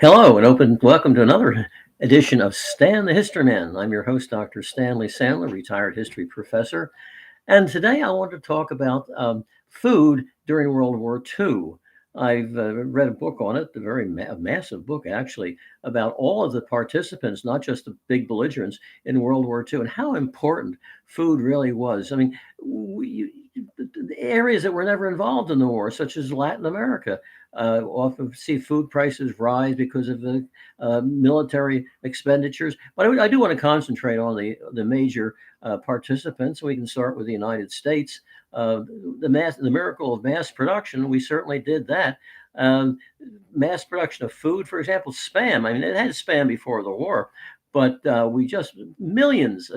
Hello and welcome to another edition of Stan the History Man. I'm your host, Dr. Stanley Sandler, retired history professor. And today I want to talk about food during World War II. I've read a book on it, a massive book actually, about all of the participants, not just the big belligerents in World War II, and how important food really was. I mean, the areas that were never involved in the war, such as Latin America, often see food prices rise because of the military expenditures. But I do want to concentrate on the major participants. We can start with the United States. Uh, the miracle of mass production. We certainly did that. Um, Mass production of food, for example, spam. I mean, it had spam before the war, but we just millions,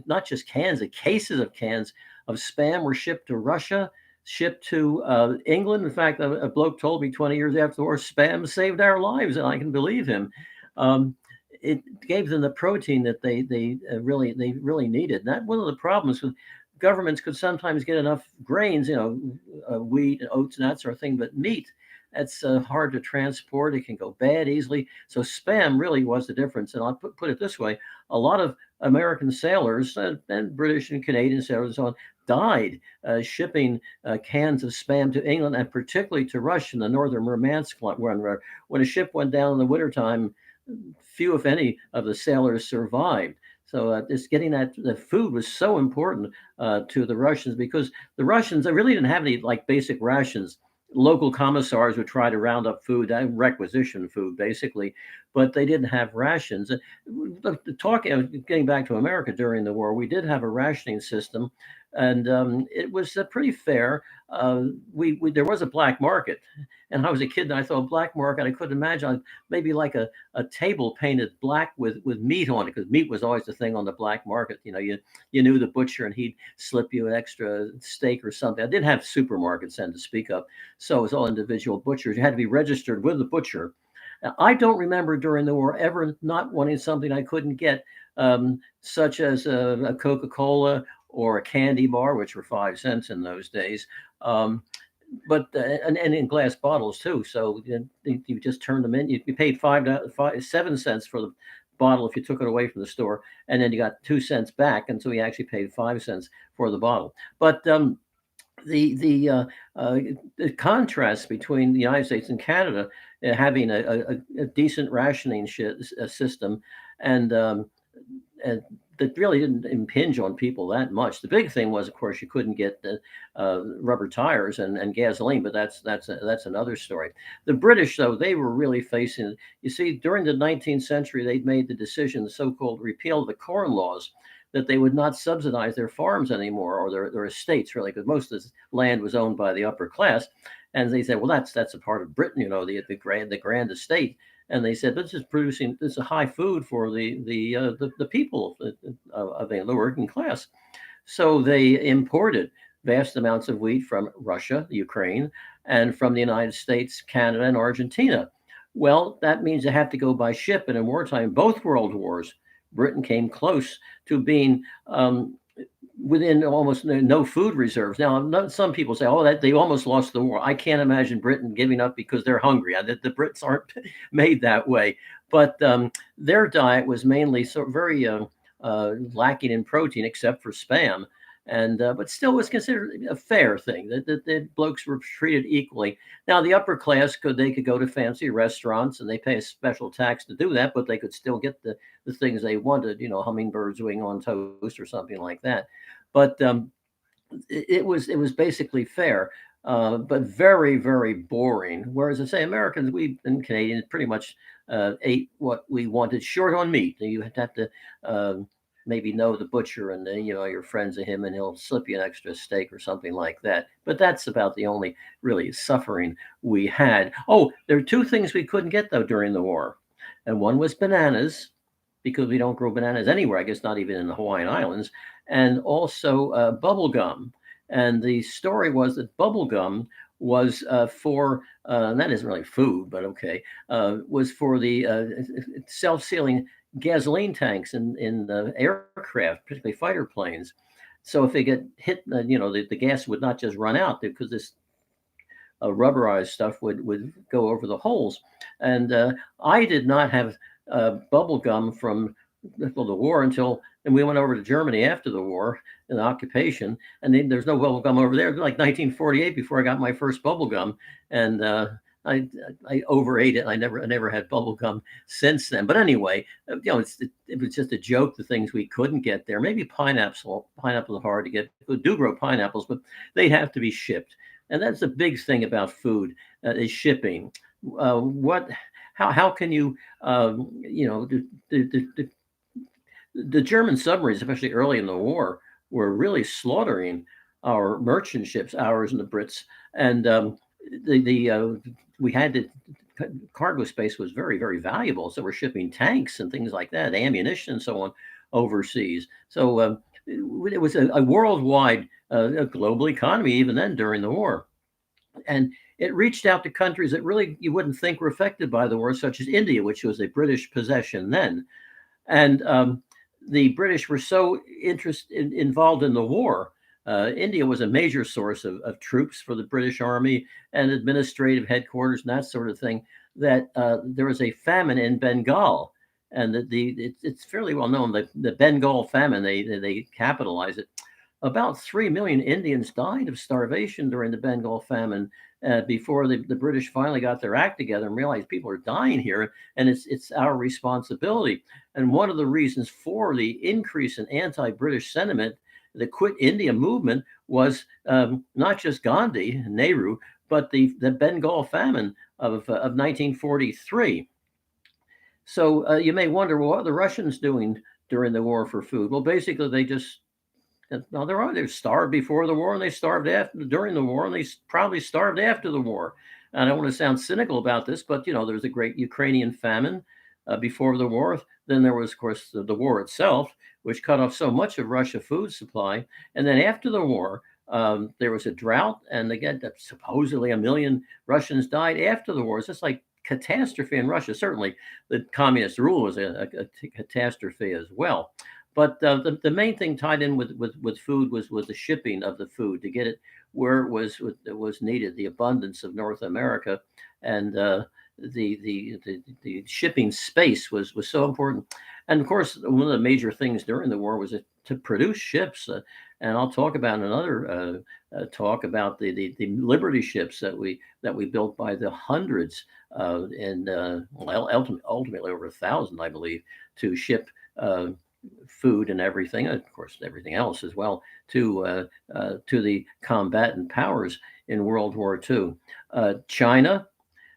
not just cans, cases of cans of spam were shipped to Russia, shipped to England. In fact, a bloke told me 20 years after the war, spam saved our lives, and I can believe him. Um, it gave them the protein that they really needed. And that one of the problems with governments could sometimes get enough grains, wheat and oats and that sort of thing, but meat. That's hard to transport. It can go bad easily. So spam really was the difference. And I'll put it this way: a lot of American sailors and British and Canadian sailors and so on died shipping cans of spam to England and particularly to Russia in the northern Murmansk one. When a ship went down in the wintertime, few, if any, of the sailors survived. So just getting that the food was so important to the Russians because the Russians they really didn't have any like basic rations. Local commissars would try to round up food, requisition food basically, but they didn't have rations. Talking, getting back to America during the war, we did have a rationing system, and it was pretty fair. We there was a black market, and I was a kid and I thought black market. I couldn't imagine maybe like a table painted black with meat on it because meat was always the thing on the black market. You knew the butcher and he'd slip you an extra steak or something. I didn't have supermarkets then to speak of, so it was all individual butchers. You had to be registered with the butcher. I don't remember during the war ever not wanting something I couldn't get, such as a Coca Cola or a candy bar, which were 5 cents in those days. Um, and in glass bottles too. So you just turned them in. You paid 7 cents for the bottle if you took it away from the store, and then you got 2 cents back, and so you actually paid 5 cents for the bottle. But the the uh, uh, the contrast between the United States and Canada having a decent rationing system, and and that really didn't impinge on people that much. The big thing was, of course, you couldn't get the rubber tires and gasoline, but that's another story. The British, though, they were really facing. You see, during the 19th century, they'd made the decision, the so-called repeal of the Corn Laws, that they would not subsidize their farms anymore or their estates, really, because most of the land was owned by the upper class. And they said, well, that's a part of Britain, the grand estate. And they said this is high food for the people of the working class. So they imported vast amounts of wheat from Russia, Ukraine, and from the United States, Canada, and Argentina. Well, that means they have to go by ship. And in wartime, both world wars, Britain came close to being within almost no food reserves. Now, some people say, "Oh, that they almost lost the war." I can't imagine Britain giving up because they're hungry. The Brits aren't made that way, but their diet was mainly very lacking in protein, except for spam. And but still was considered a fair thing that the blokes were treated equally. Now the upper class could go to fancy restaurants and they pay a special tax to do that, but they could still get the things they wanted, hummingbird's wing on toast or something like that. But it was basically fair, but very very boring. Whereas I say Americans, we and Canadians pretty much ate what we wanted, short on meat. You have to maybe know the butcher and your friends of him, and he'll slip you an extra steak or something like that. But that's about the only really suffering we had. Oh, there are two things we couldn't get though during the war, and one was bananas because we don't grow bananas anywhere. I guess not even in the Hawaiian Islands, and also bubble gum. And the story was that bubble gum was for that isn't really food, but okay, was for the self-sealing gasoline tanks in the aircraft, particularly fighter planes. So if they get hit, the gas would not just run out because this rubberized stuff would go over the holes. And I did not have bubble gum from the war until, and we went over to Germany after the war in the occupation, and then there's no bubble gum over there. Like 1948 before I got my first bubble gum, and I I overate it. I never had bubble gum since then. But anyway, it was just a joke. The things we couldn't get there, maybe pineapple are hard to get. We do grow pineapples, but they have to be shipped, and that's the big thing about food is shipping. What how can you the German submarines, especially early in the war, were really slaughtering our merchant ships, ours and the Brits, and the we had to cargo space was very valuable, so we're shipping tanks and things like that, ammunition and so on overseas. So it was a worldwide, a global economy even then during the war, and it reached out to countries that really you wouldn't think were affected by the war, such as India, which was a British possession then. And the British were so involved in the war. India was a major source of troops for the British Army and administrative headquarters and that sort of thing. That there was a famine in Bengal, and it's fairly well known that the Bengal famine, they capitalize it. About 3 million Indians died of starvation during the Bengal famine before the British finally got their act together and realized people are dying here, and it's our responsibility. And one of the reasons for the increase in anti-British sentiment, the Quit India movement, was not just Gandhi and Nehru, but the Bengal famine of 1943. So you may wonder, well, what are the Russians doing during the war for food? Well, basically, they're starved before the war, and they starved during the war, and they probably starved after the war. And I don't want to sound cynical about this, but there's a great Ukrainian famine before the war. Then there was, of course, the war itself, which cut off so much of Russia's food supply. And then after the war, there was a drought, and again, supposedly 1 million Russians died after the war. It's just like catastrophe in Russia. Certainly, the communist rule was a catastrophe as well. But the main thing tied in with food was the shipping of the food to get it where it was needed. The abundance of North America, and the shipping space was so important. And of course, one of the major things during the war was to produce ships. And I'll talk about another talk about the Liberty ships that we built by the hundreds, and ultimately over 1,000, I believe, to ship food and everything, of course, everything else as well, to the combatant powers in World War II. China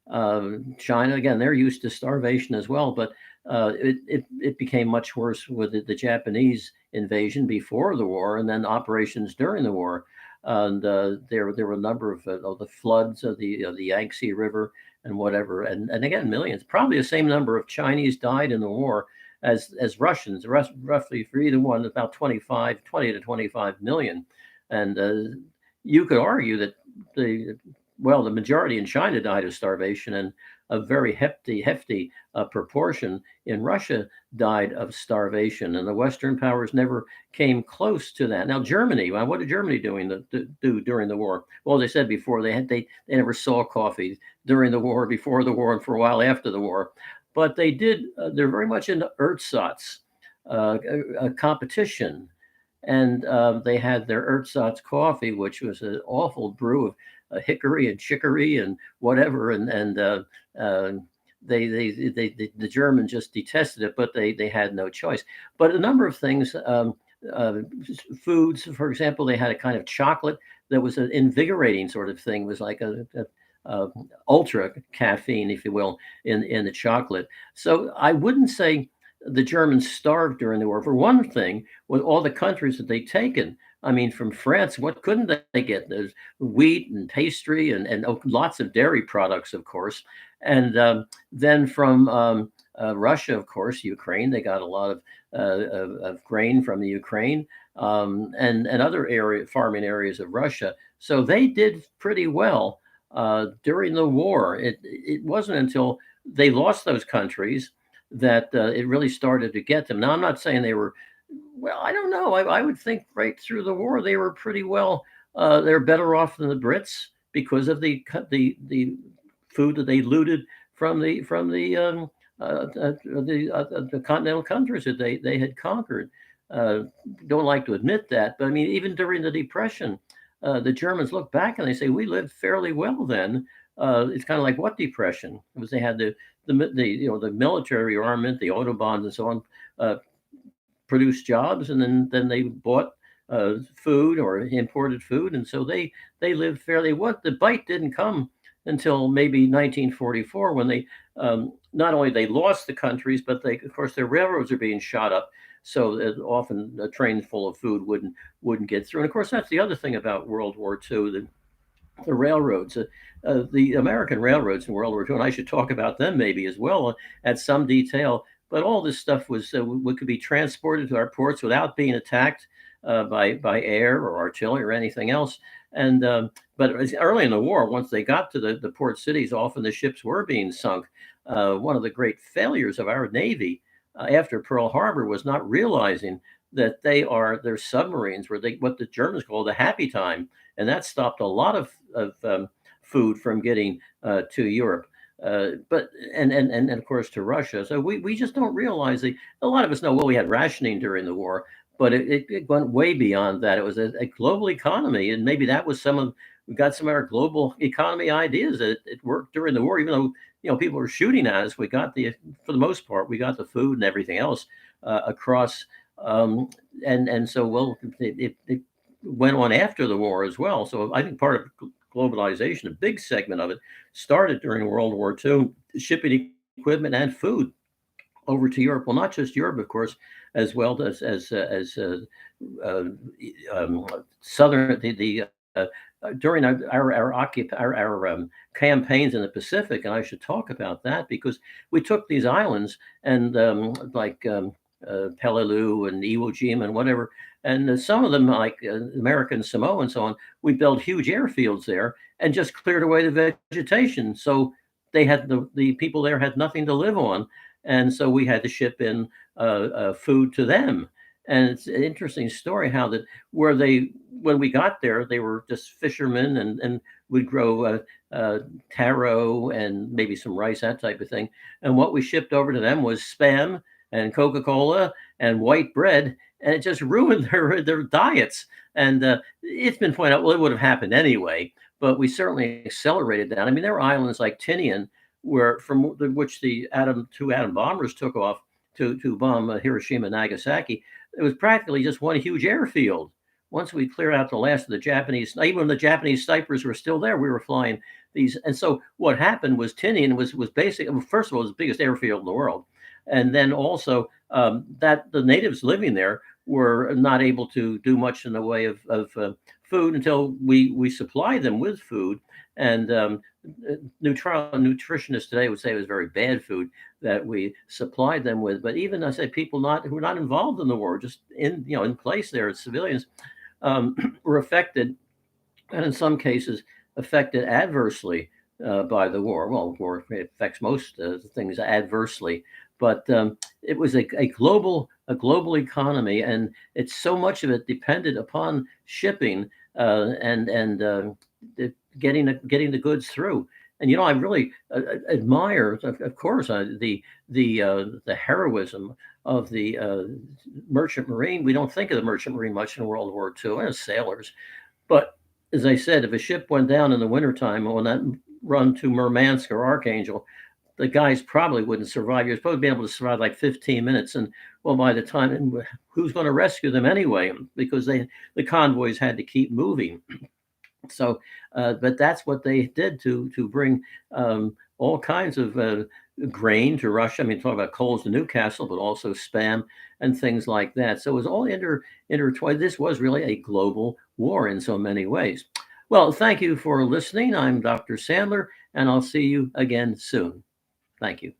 again, they're used to starvation as well, but it became much worse with the Japanese invasion before the war, and then operations during the war. And there were a number of the floods of the Yangtze River and whatever, and again, millions, probably the same number of Chinese died in the war as Russians, roughly for either one, about 20 to 25 million. And you could argue that the majority in China died of starvation, and a very hefty proportion in Russia died of starvation, and the Western powers never came close to that. Now, Germany, well, what did Germany do during the war? Well, they said before they never saw coffee during the war, before the war, and for a while after the war. But they did. They're very much into ersatz, a competition, and they had their ersatz coffee, which was an awful brew of hickory and chicory and whatever, and the Germans just detested it, but they had no choice. But a number of things, foods, for example, they had a kind of chocolate that was an invigorating sort of thing. It was like a ultra caffeine, if you will, in the chocolate. So I wouldn't say the Germans starved during the war. For one thing, with all the countries that they'd taken, I mean, from France, what couldn't they get? There's wheat and pastry and lots of dairy products, of course. And then from Russia, of course, Ukraine, they got a lot of grain from the Ukraine, and other farming areas of Russia. So they did pretty well during the war. It wasn't until they lost those countries that it really started to get them. Now, I'm not saying they were, well, I don't know. I would think right through the war, they were pretty well, they're better off than the Brits because of the food that they looted from the continental countries that they had conquered. Uh, don't like to admit that, but I mean, even during the Depression, the Germans look back and they say we lived fairly well then. It's kind of like what depression? Because they had the military armament, the autobahns, and so on, uh, produced jobs, and then they bought food or imported food, and so they lived fairly. What the bite didn't come until maybe 1944 when they not only they lost the countries, but they of course their railroads are being shot up, so that often a train full of food wouldn't get through. And of course that's the other thing about World War II, the railroads, the American railroads in World War II, and I should talk about them maybe as well at some detail. But all this stuff was what could be transported to our ports without being attacked by air or artillery or anything else. And but early in the war, once they got to the port cities, often the ships were being sunk. One of the great failures of our Navy after Pearl Harbor was not realizing that their submarines were what the Germans call the happy time, and that stopped a lot of food from getting to Europe. But and of course to Russia. So we just don't realize a lot of us know, well, we had rationing during the war, but it went way beyond that. It was a global economy, and maybe that was we got some of our global economy ideas that it worked during the war, even though people were shooting at us. We got for the most part, we got the food and everything else across. And so well, it went on after the war as well. So I think part of globalization, a big segment of it, started during World War II, shipping equipment and food over to Europe. Well, not just Europe, of course, as well as southern during our campaigns in the Pacific, and I should talk about that because we took these islands and Peleliu and Iwo Jima and whatever, and some of them like American Samoa and so on, we built huge airfields there and just cleared away the vegetation. So they had the people there had nothing to live on, and so we had to ship in food to them. And it's an interesting story how that when we got there they were just fishermen and would grow taro and maybe some rice, that type of thing. And what we shipped over to them was spam and Coca-Cola and white bread, and it just ruined their diets. And it's been pointed out, well, it would have happened anyway, but we certainly accelerated that. I mean, there were islands like Tinian, from which the two atom bombers took off to bomb Hiroshima and Nagasaki. It was practically just one huge airfield. Once we cleared out the last of the Japanese, even when the Japanese snipers were still there, we were flying these. And so what happened was Tinian was basically, well, first of all, it was the biggest airfield in the world. And then also that the natives living there were not able to do much in the way of food until we supplied them with food. And nutritionists today would say it was very bad food that we supplied them with. But even I say people who were not involved in the war, just in place there as civilians, were affected, and in some cases affected adversely by the war. Well, war affects most things adversely, but it was a global economy, and it's so much of it depended upon shipping and getting the goods through. And I really admire, of course, the heroism of the merchant marine. We don't think of the merchant marine much in World War II as sailors, but as I said, if a ship went down in the wintertime on that run to Murmansk or Archangel, the guys probably wouldn't survive. You're supposed to be able to survive like 15 minutes, and well, by the time, who's going to rescue them anyway? Because the convoys had to keep moving. So, but that's what they did to bring all kinds of grain to Russia. I mean, talk about coals to Newcastle, but also spam and things like that. So it was all intertwined. This was really a global war in so many ways. Well, thank you for listening. I'm Dr. Sandler, and I'll see you again soon. Thank you.